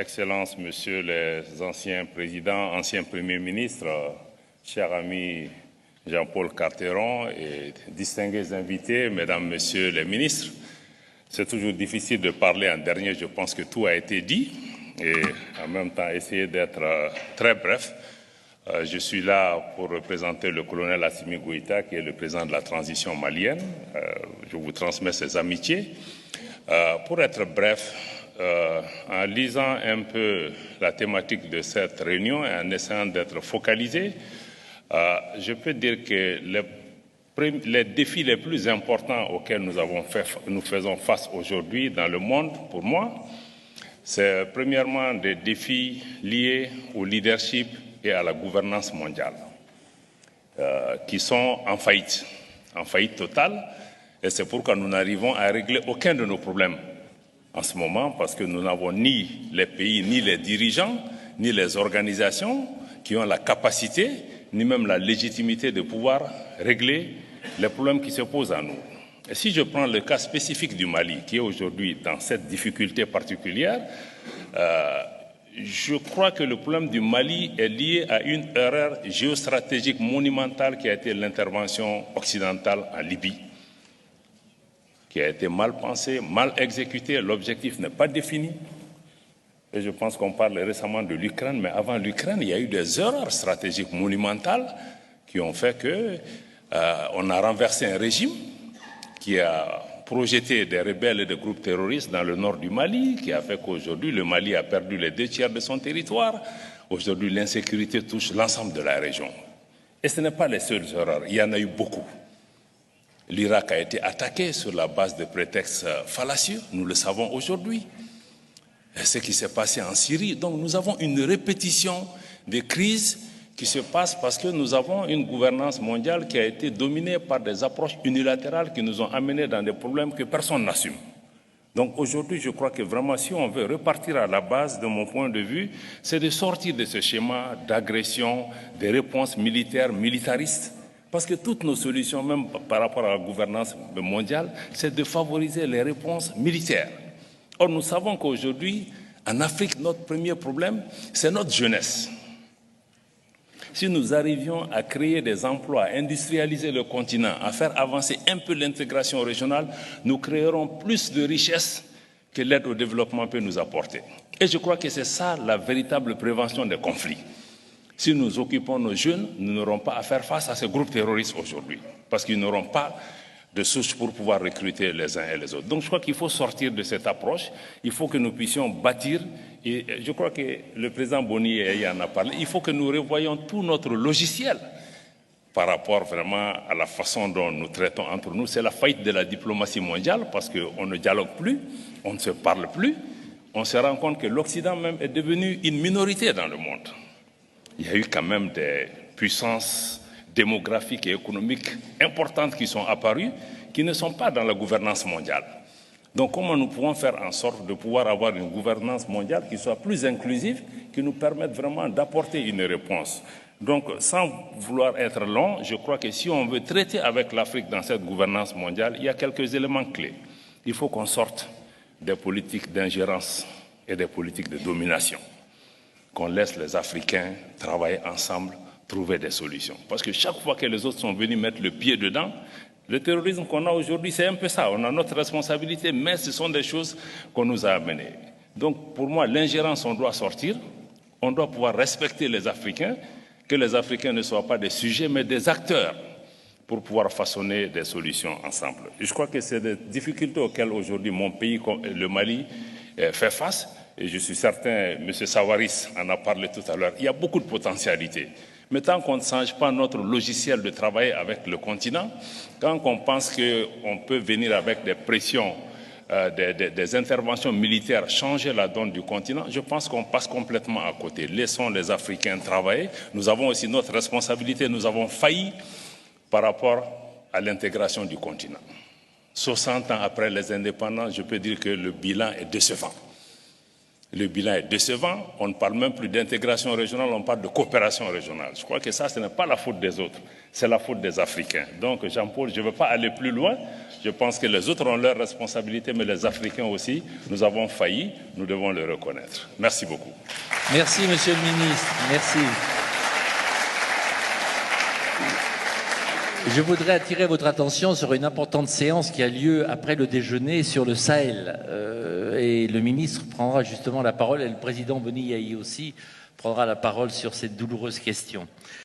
Excellences, Messieurs les anciens présidents, anciens premiers ministres, chers amis Jean-Paul Carteron et distingués invités, Mesdames, Messieurs les ministres, c'est toujours difficile de parler en dernier, je pense que tout a été dit et en même temps essayer d'être très bref. Je suis là pour représenter le colonel Assimi Goïta qui est le président de la transition malienne. Je vous transmets ses amitiés. Pour être bref, en lisant un peu la thématique de cette réunion et en essayant d'être focalisé, je peux dire que les défis les plus importants auxquels nous faisons face aujourd'hui dans le monde, pour moi, c'est premièrement des défis liés au leadership et à la gouvernance mondiale, qui sont en faillite totale, et c'est pourquoi nous n'arrivons à régler aucun de nos problèmes en ce moment, parce que nous n'avons ni les pays, ni les dirigeants, ni les organisations qui ont la capacité, ni même la légitimité de pouvoir régler les problèmes qui se posent à nous. Et si je prends le cas spécifique du Mali, qui est aujourd'hui dans cette difficulté particulière, je crois que le problème du Mali est lié à une erreur géostratégique monumentale qui a été l'intervention occidentale en Libye, qui a été mal pensée, mal exécutée, l'objectif n'est pas défini. Et je pense qu'on parle récemment de l'Ukraine, mais avant l'Ukraine, il y a eu des erreurs stratégiques monumentales qui ont fait qu'on a renversé un régime qui a projeté des rebelles et des groupes terroristes dans le nord du Mali, qui a fait qu'aujourd'hui, le Mali a perdu les 2 tiers de son territoire. Aujourd'hui, l'insécurité touche l'ensemble de la région. Et ce n'est pas les seules erreurs, il y en a eu beaucoup. L'Irak a été attaqué sur la base de prétextes fallacieux, nous le savons aujourd'hui. Ce qui s'est passé en Syrie. Donc nous avons une répétition des crises qui se passent parce que nous avons une gouvernance mondiale qui a été dominée par des approches unilatérales qui nous ont amenés dans des problèmes que personne n'assume. Donc aujourd'hui, je crois que vraiment, si on veut repartir à la base, de mon point de vue, c'est de sortir de ce schéma d'agression, des réponses militaires, militaristes. Parce que toutes nos solutions, même par rapport à la gouvernance mondiale, c'est de favoriser les réponses militaires. Or, nous savons qu'aujourd'hui, en Afrique, notre premier problème, c'est notre jeunesse. Si nous arrivions à créer des emplois, à industrialiser le continent, à faire avancer un peu l'intégration régionale, nous créerons plus de richesses que l'aide au développement peut nous apporter. Et je crois que c'est ça la véritable prévention des conflits. Si nous occupons nos jeunes, nous n'aurons pas à faire face à ces groupes terroristes aujourd'hui, parce qu'ils n'auront pas de sources pour pouvoir recruter les uns et les autres. Donc je crois qu'il faut sortir de cette approche, il faut que nous puissions bâtir, et je crois que le président Boni en a parlé, il faut que nous revoyions tout notre logiciel par rapport vraiment à la façon dont nous traitons entre nous. C'est la faillite de la diplomatie mondiale, parce qu'on ne dialogue plus, on ne se parle plus, on se rend compte que l'Occident même est devenu une minorité dans le monde. Il y a eu quand même des puissances démographiques et économiques importantes qui sont apparues, qui ne sont pas dans la gouvernance mondiale. Donc comment nous pouvons faire en sorte de pouvoir avoir une gouvernance mondiale qui soit plus inclusive, qui nous permette vraiment d'apporter une réponse. Donc sans vouloir être long, je crois que si on veut traiter avec l'Afrique dans cette gouvernance mondiale, il y a quelques éléments clés. Il faut qu'on sorte des politiques d'ingérence et des politiques de domination, qu'on laisse les Africains travailler ensemble, trouver des solutions. Parce que chaque fois que les autres sont venus mettre le pied dedans, le terrorisme qu'on a aujourd'hui, c'est un peu ça. On a notre responsabilité, mais ce sont des choses qu'on nous a amenées. Donc pour moi, l'ingérence, on doit sortir, on doit pouvoir respecter les Africains, que les Africains ne soient pas des sujets, mais des acteurs pour pouvoir façonner des solutions ensemble. Et je crois que c'est des difficultés auxquelles aujourd'hui mon pays, le Mali, fait face. Et je suis certain, M. Sawaris en a parlé tout à l'heure, il y a beaucoup de potentialités. Mais tant qu'on ne change pas notre logiciel de travail avec le continent, quand on pense qu'on peut venir avec des pressions, des interventions militaires, changer la donne du continent, je pense qu'on passe complètement à côté. Laissons les Africains travailler. Nous avons aussi notre responsabilité, nous avons failli par rapport à l'intégration du continent. 60 ans après les indépendances, je peux dire que le bilan est décevant. le bilan est décevant. On ne parle même plus d'intégration régionale, on parle de coopération régionale. Je crois que ça, ce n'est pas la faute des autres, c'est la faute des Africains. Donc, Jean-Paul, je ne veux pas aller plus loin. Je pense que les autres ont leurs responsabilités, mais les Africains aussi, nous avons failli, nous devons le reconnaître. Merci beaucoup. Merci, Monsieur le Ministre. Merci. Je voudrais attirer votre attention sur une importante séance qui a lieu après le déjeuner sur le Sahel. Et le ministre prendra justement la parole, et le président Boni Yahi aussi prendra la parole sur cette douloureuse question.